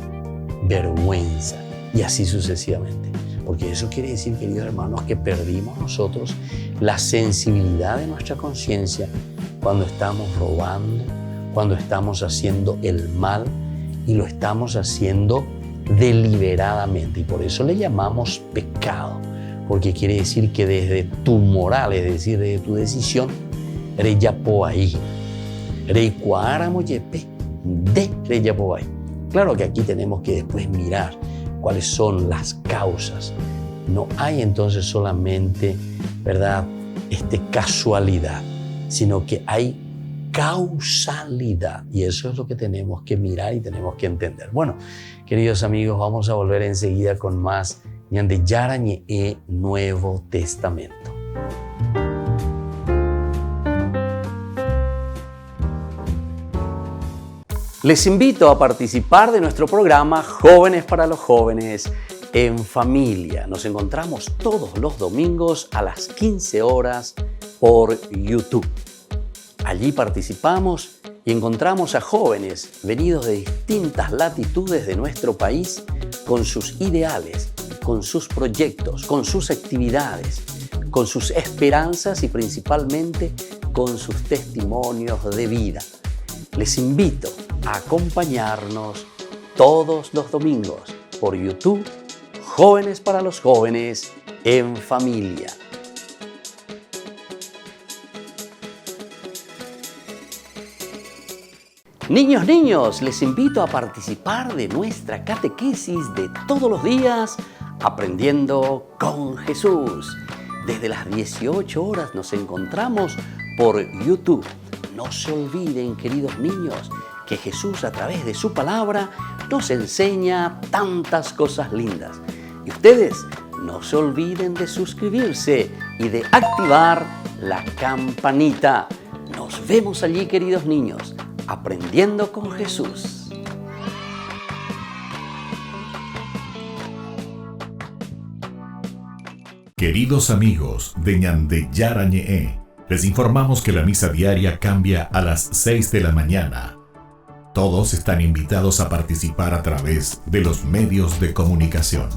vergüenza, y así sucesivamente. Porque eso quiere decir, queridos hermanos, que perdimos nosotros la sensibilidad de nuestra conciencia cuando estamos robando, cuando estamos haciendo el mal y lo estamos haciendo deliberadamente. Y por eso le llamamos pecado, porque quiere decir que desde tu moral, es decir, desde tu decisión, eres ya po ahí. Claro que aquí tenemos que después mirar cuáles son las causas. No hay entonces solamente, ¿verdad?, casualidad, sino que hay causalidad. Y eso es lo que tenemos que mirar y tenemos que entender. Bueno, queridos amigos, vamos a volver enseguida con más Ñande Yarañe Nuevo Testamento. Les invito a participar de nuestro programa Jóvenes para los Jóvenes en Familia. Nos encontramos todos los domingos a las 15 horas por YouTube. Allí participamos y encontramos a jóvenes venidos de distintas latitudes de nuestro país con sus ideales, con sus proyectos, con sus actividades, con sus esperanzas y principalmente con sus testimonios de vida. Les invito a acompañarnos todos los domingos por YouTube, Jóvenes para los Jóvenes en Familia. Niños, les invito a participar de nuestra catequesis de todos los días, Aprendiendo con Jesús. Desde las 18 horas nos encontramos por YouTube. No se olviden, queridos niños, que Jesús a través de su palabra nos enseña tantas cosas lindas. Y ustedes no se olviden de suscribirse y de activar la campanita. Nos vemos allí, queridos niños, aprendiendo con Jesús. Queridos amigos de Ñande Yarañe, les informamos que la misa diaria cambia a las 6 de la mañana. Todos están invitados a participar a través de los medios de comunicación.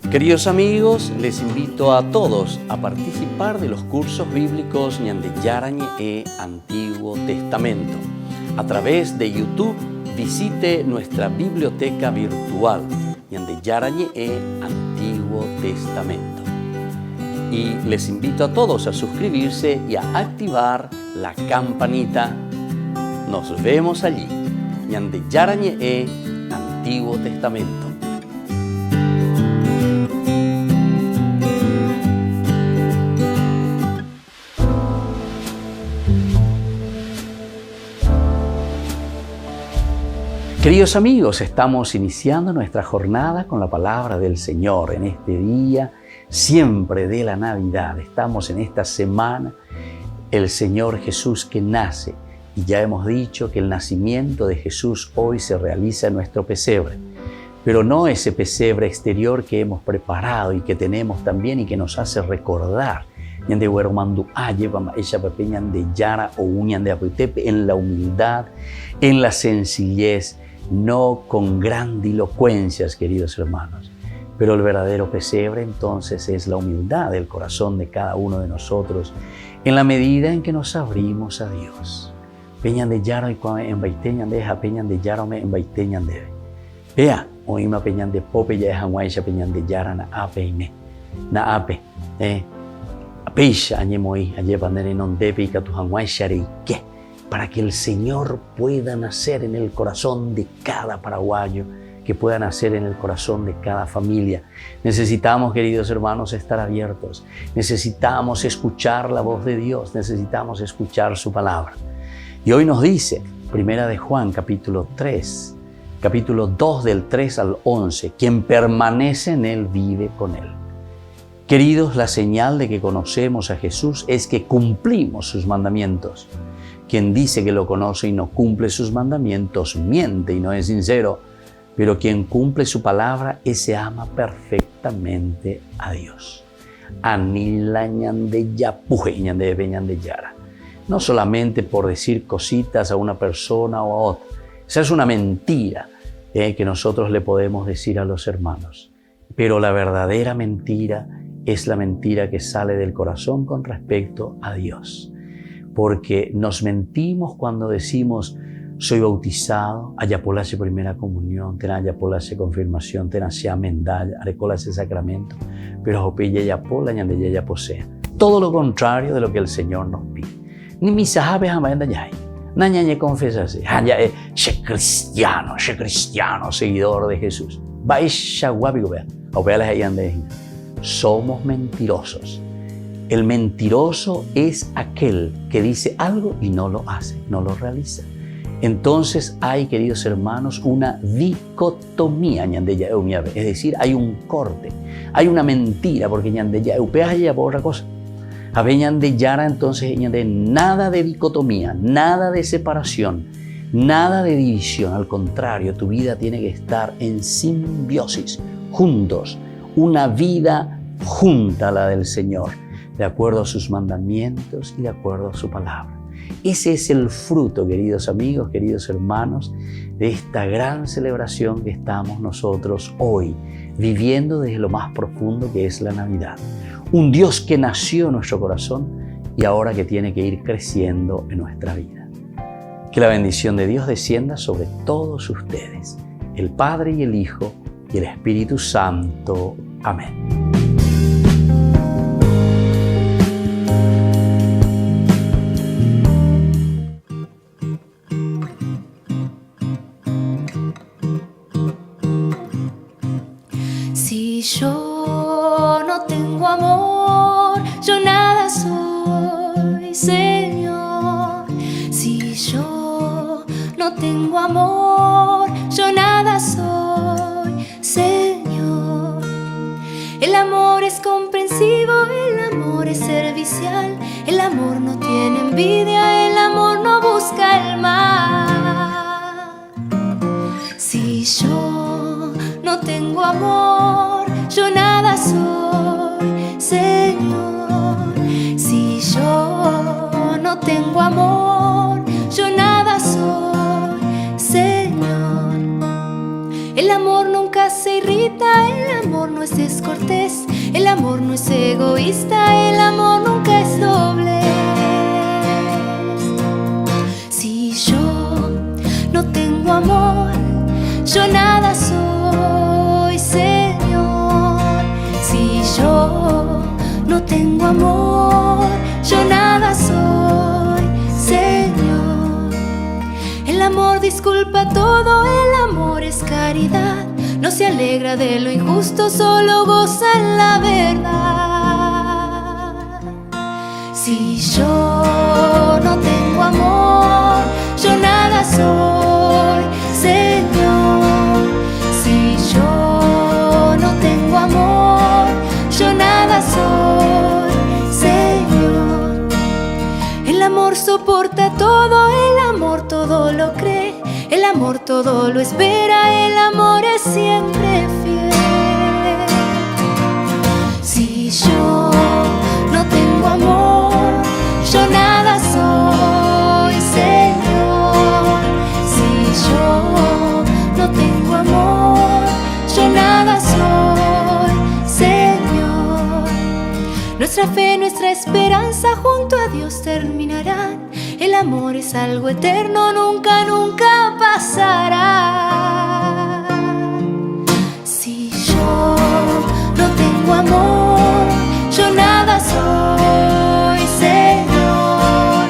Queridos amigos, les invito a todos a participar de los cursos bíblicos Ñande Yarañe Antiguo Testamento. A través de YouTube, visite nuestra biblioteca virtual Ñande Yarañe Antiguo Testamento. Y les invito a todos a suscribirse y a activar la campanita. Nos vemos allí, Ñande Yarañe Antiguo Testamento. Queridos amigos, estamos iniciando nuestra jornada con la palabra del Señor en este día siempre de la Navidad. Estamos en esta semana, el Señor Jesús que nace. Y ya hemos dicho que el nacimiento de Jesús hoy se realiza en nuestro pesebre. Pero no ese pesebre exterior que hemos preparado y que tenemos también y que nos hace recordar en la humildad, en la sencillez, no con grandilocuencias, queridos hermanos. Pero el verdadero pesebre entonces es la humildad del corazón de cada uno de nosotros en la medida en que nos abrimos a Dios. Peñan de Yaro y en Baiteñan deja Peñan de Yarome en Baiteñan debe. Vea, oíma Peñan de Pope ya es Hanguaisha Peñan de Yara na ape ime. Na ape, Apeisha añemoi, ayepanere non debe y catu Hanguaisha reike. Para que el Señor pueda nacer en el corazón de cada paraguayo, que pueda nacer en el corazón de cada familia. Necesitamos, queridos hermanos, estar abiertos. Necesitamos escuchar la voz de Dios. Necesitamos escuchar su palabra. Y hoy nos dice, Primera de Juan, capítulo 3, capítulo 2 del 3 al 11, quien permanece en Él vive con Él. Queridos, la señal de que conocemos a Jesús es que cumplimos sus mandamientos. Quien dice que lo conoce y no cumple sus mandamientos miente y no es sincero. Pero quien cumple su palabra, ese ama perfectamente a Dios. Anila ñande yapuje ñande ñande yara. No solamente por decir cositas a una persona o a otra. Esa es una mentira que nosotros le podemos decir a los hermanos. Pero la verdadera mentira es la mentira que sale del corazón con respecto a Dios. Porque nos mentimos cuando decimos soy bautizado, ayapolase primera comunión, ten ayapolase confirmación, ten asea mendalla, arecolase sacramento, pero jopilla yapola ñande ya posea. Todo lo contrario de lo que el Señor nos pide. Ni misajabe jamás yay. Nañañe confesase, hanya she cristiano, seguidor de Jesús. Baisha guapigo vea, opeales ayande. Somos mentirosos. El mentiroso es aquel que dice algo y no lo hace, no lo realiza. Entonces hay, queridos hermanos, una dicotomía, es decir, hay un corte, hay una mentira, porque ya por otra cosa. De Yara, entonces, nada de dicotomía, nada de separación, nada de división. Al contrario, tu vida tiene que estar en simbiosis, juntos, una vida junta a la del Señor, de acuerdo a sus mandamientos y de acuerdo a su palabra. Ese es el fruto, queridos amigos, queridos hermanos, de esta gran celebración que estamos nosotros hoy viviendo desde lo más profundo que es la Navidad. Un Dios que nació en nuestro corazón y ahora que tiene que ir creciendo en nuestra vida. Que la bendición de Dios descienda sobre todos ustedes, el Padre y el Hijo y el Espíritu Santo. Amén. Si yo no tengo amor, yo nada soy, Señor. Si yo no tengo amor, yo nada soy, Señor. El amor es comprensivo, el amor es servicial, El amor no tiene envidia, el amor no busca el mal. Si yo no tengo amor, yo nada soy, Señor. Si yo no tengo amor, yo nada soy, Señor. El amor nunca se irrita, el amor no es descortés, el amor no es egoísta, el amor nunca es doblez. Si yo no tengo amor, yo nada soy, Señor. Si yo no tengo amor, yo nada soy, Señor. El amor disculpa todo, el amor es caridad. No se alegra de lo injusto, solo goza en la verdad. Si yo no tengo amor, yo nada soy, Señor. Si yo no tengo amor, yo nada soy, Señor. El amor soporta todo, el amor todo lo cree, el amor todo lo espera, el amor es siempre fiel. Si yo no tengo amor, yo nada soy, Señor. Si yo no tengo amor, yo nada soy, Señor. Nuestra fe, nuestra esperanza junto a Dios terminarán. El amor es algo eterno, nunca, nunca pasará. Si yo no tengo amor, yo nada soy, Señor.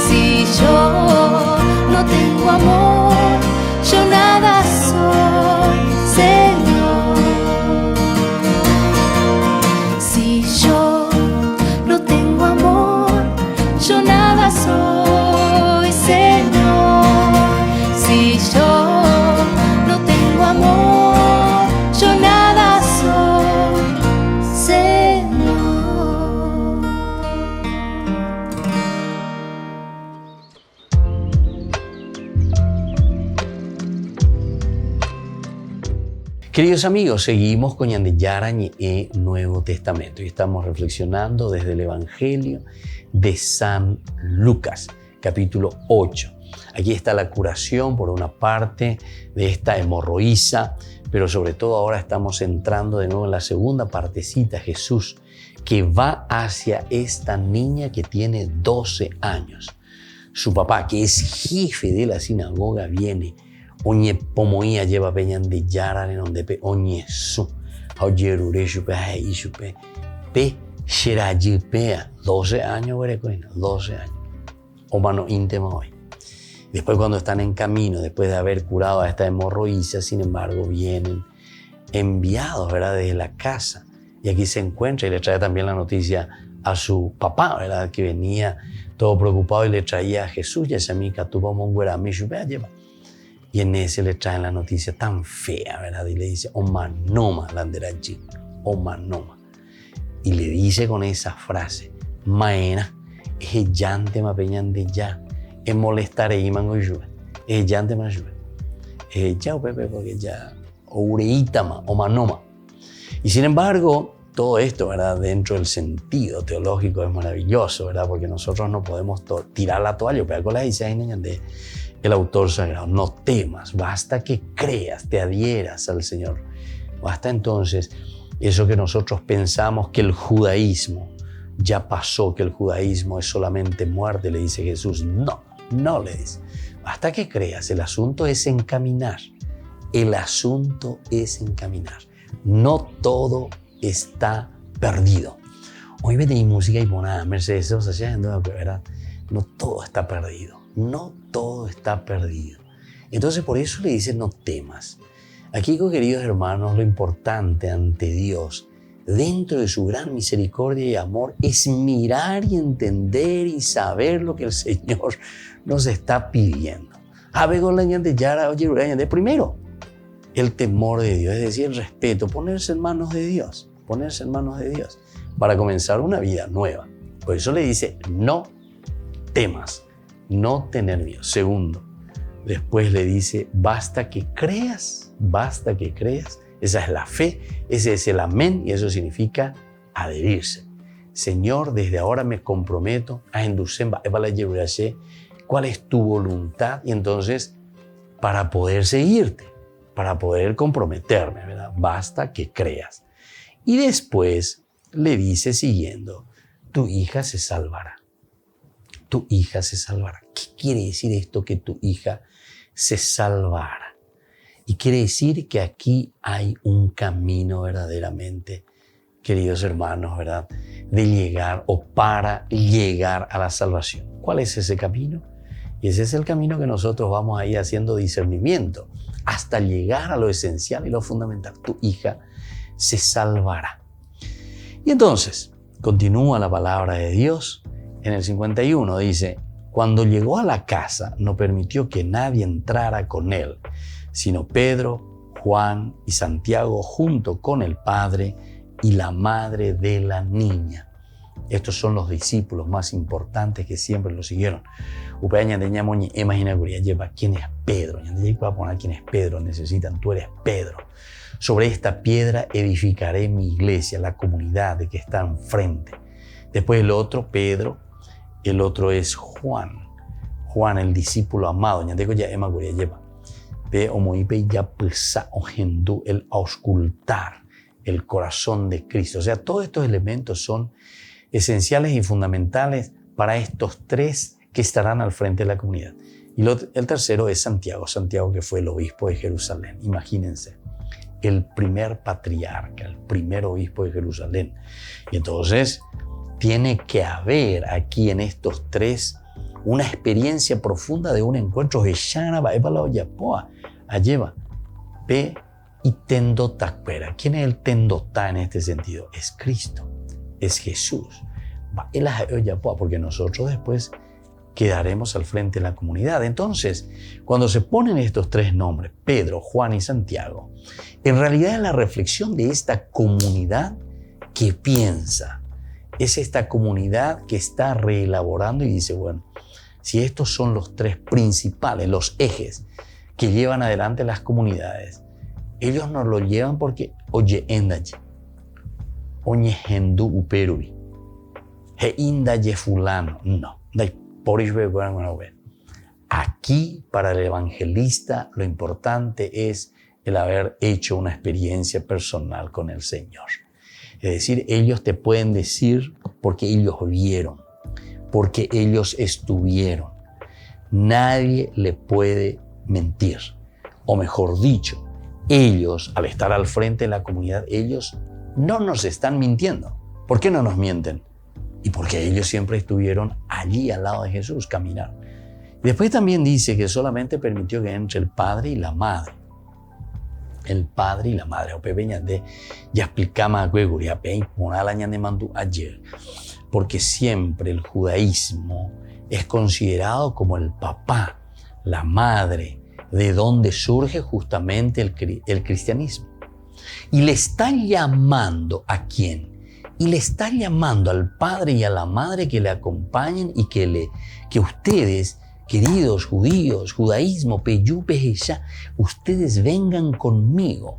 Si yo no tengo amor, yo nada soy, Señor. Si yo no tengo amor, yo nada soy, Señor. Si yo no tengo amor, yo nada soy, Señor. Queridos amigos, seguimos con Ñande Yarañe e Nuevo Testamento y estamos reflexionando desde el Evangelio de San Lucas, capítulo 8. Aquí está la curación, por una parte, de esta hemorroísa, pero sobre todo ahora estamos entrando de nuevo en la segunda partecita, Jesús, que va hacia esta niña que tiene 12 años. Su papá, que es jefe de la sinagoga, viene. Oñe pomoía lleva Ñande Yarañe donde pe oñe su. Aoyerure shupe ahí shupe. Pe Sherayipea, 12 años, 12 años. O mano íntima hoy. Después, cuando están en camino, después de haber curado a esta hemorroísa, sin embargo, vienen enviados, ¿verdad?, desde la casa. Y aquí se encuentra y le trae también la noticia a su papá, ¿verdad?, que venía todo preocupado y le traía a Jesús, ya se amiga, tu lleva. Y en ese le traen la noticia tan fea, ¿verdad? Y le dice, omanoma, landerachi, omanoma. Y le dice con esa frase, maena, es llante ma peñande ya, es molestaré y mango yue, es llante ma yue, es ya pepe porque ya, o ureítama, o manoma. Y sin embargo, todo esto, ¿verdad?, dentro del sentido teológico es maravilloso, ¿verdad? Porque nosotros no podemos tirar la toalla, pero con la dice de el autor sagrado, no temas, basta que creas, te adhieras al Señor. Basta entonces eso que nosotros pensamos que el judaísmo ya pasó, que el judaísmo es solamente muerte, le dice Jesús. No, no le dice. Basta que creas, el asunto es encaminar. El asunto es encaminar. No todo está perdido. Hoy ven y música y ponada, Mercedes, ¿verdad? No todo está perdido. No todo está perdido. Entonces por eso le dice no temas. Aquí, queridos hermanos, lo importante ante Dios, dentro de su gran misericordia y amor, es mirar y entender y saber lo que el Señor nos está pidiendo. Primero, el temor de Dios, es decir, el respeto, ponerse en manos de Dios, para comenzar una vida nueva. Por eso le dice, no temas, no tener miedo. Segundo, después le dice, basta que creas, basta que creas. Esa es la fe, ese es el amén y eso significa adherirse. Señor, desde ahora me comprometo a inducir cuál es tu voluntad y entonces para poder seguirte, para poder comprometerme, ¿verdad? Basta que creas. Y después le dice siguiendo, tu hija se salvará. Tu hija se salvará. ¿Qué quiere decir esto que tu hija se salvará? Y quiere decir que aquí hay un camino verdaderamente, queridos hermanos, ¿verdad? De llegar o para llegar a la salvación. ¿Cuál es ese camino? Y ese es el camino que nosotros vamos a ir haciendo discernimiento hasta llegar a lo esencial y lo fundamental. Tu hija se salvará. Y entonces, continúa la palabra de Dios. En el 51 dice, cuando llegó a la casa no permitió que nadie entrara con él, sino Pedro, Juan y Santiago junto con el padre y la madre de la niña. Estos son los discípulos más importantes que siempre lo siguieron. ¿Quién es Pedro? ¿Quién es Pedro? Necesitan, tú eres Pedro. Sobre esta piedra edificaré mi iglesia, la comunidad de que está enfrente. Después el otro, Pedro, el otro es Juan. Juan, el discípulo amado. El auscultar el corazón de Cristo. O sea, todos estos elementos son esenciales y fundamentales para estos tres que estarán al frente de la comunidad. Y el tercero es Santiago. Santiago, que fue el obispo de Jerusalén. Imagínense, el primer patriarca, el primer obispo de Jerusalén. Y entonces tiene que haber aquí en estos tres una experiencia profunda de un encuentro. Y tendotá. ¿Quién es el tendotá en este sentido? Es Cristo, es Jesús. Porque nosotros después quedaremos al frente de la comunidad. Entonces, cuando se ponen estos tres nombres, Pedro, Juan y Santiago, en realidad es la reflexión de esta comunidad que piensa. Es esta comunidad que está reelaborando y dice, bueno, si estos son los tres principales, los ejes que llevan adelante las comunidades, ellos no lo llevan porque, oye, endaye, oye, hendu uperubi, he indaye fulano, no. Aquí, para el evangelista, lo importante es el haber hecho una experiencia personal con el Señor. Es decir, ellos te pueden decir porque ellos vieron, porque ellos estuvieron. Nadie le puede mentir. O mejor dicho, ellos, al estar al frente de la comunidad, ellos no nos están mintiendo. ¿Por qué no nos mienten? Y porque ellos siempre estuvieron allí al lado de Jesús, caminar. Y después también dice que solamente permitió que entre el padre y la madre. El padre y la madre. Ya explicamos ayer. Porque siempre el judaísmo es considerado como el papá, la madre, de donde surge justamente el cristianismo. Y le está llamando ¿a quién? Y le está llamando al padre y a la madre que le acompañen y que ustedes, queridos judíos, judaísmo, ustedes vengan conmigo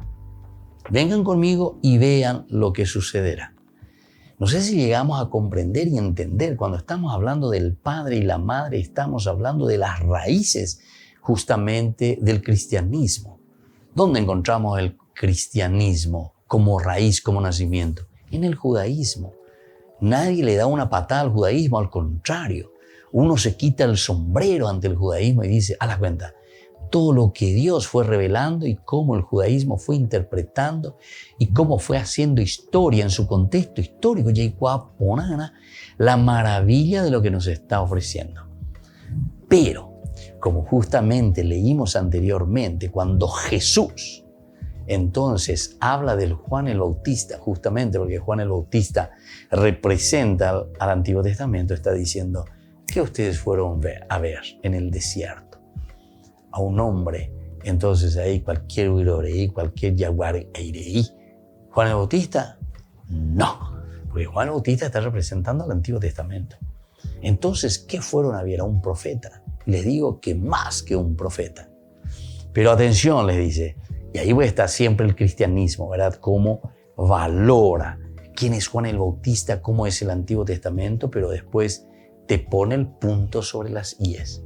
y vean lo que sucederá. No sé si llegamos a comprender y entender, cuando estamos hablando del padre y la madre, estamos hablando de las raíces justamente del cristianismo. ¿Dónde encontramos el cristianismo como raíz, como nacimiento? En el judaísmo. Nadie le da una patada al judaísmo, al contrario. Uno se quita el sombrero ante el judaísmo y dice, a la cuenta, todo lo que Dios fue revelando y cómo el judaísmo fue interpretando y cómo fue haciendo historia en su contexto histórico, la maravilla de lo que nos está ofreciendo. Pero, como justamente leímos anteriormente, cuando Jesús entonces habla del Juan el Bautista, justamente porque Juan el Bautista representa al Antiguo Testamento, está diciendo que ustedes fueron a ver en el desierto a un hombre, entonces ahí cualquier huiroreí, cualquier yaguar eireí. Juan el Bautista, no, Porque Juan Bautista está representando al Antiguo Testamento. Entonces, ¿qué fueron a ver? A un profeta. Les digo que más que un profeta. Pero atención, les dice, y ahí está siempre el cristianismo, ¿verdad? Cómo valora quién es Juan el Bautista, cómo es el Antiguo Testamento, pero después te pone el punto sobre las íes.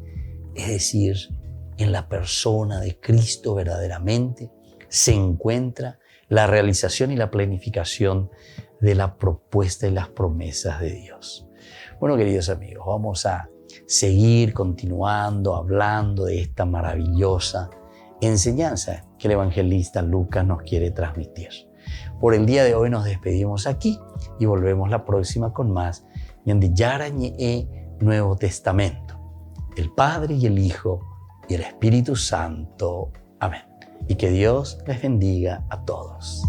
Es decir, en la persona de Cristo verdaderamente se encuentra la realización y la planificación de la propuesta y las promesas de Dios. Bueno, queridos amigos, vamos a seguir continuando hablando de esta maravillosa enseñanza que el evangelista Lucas nos quiere transmitir. Por el día de hoy nos despedimos aquí y volvemos la próxima con más Ñande Yarañe Nuevo Testamento. El Padre y el Hijo y el Espíritu Santo. Amén. Y que Dios les bendiga a todos.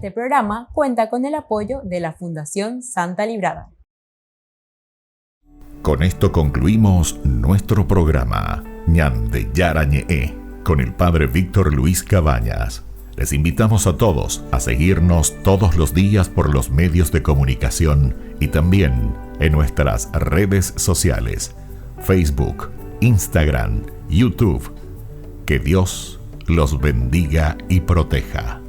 Este programa cuenta con el apoyo de la Fundación Santa Librada. Con esto concluimos nuestro programa Ñande Yarañe con el Padre Víctor Luis Cabañas. Les invitamos a todos a seguirnos todos los días por los medios de comunicación y también en nuestras redes sociales, Facebook, Instagram, YouTube. Que Dios los bendiga y proteja.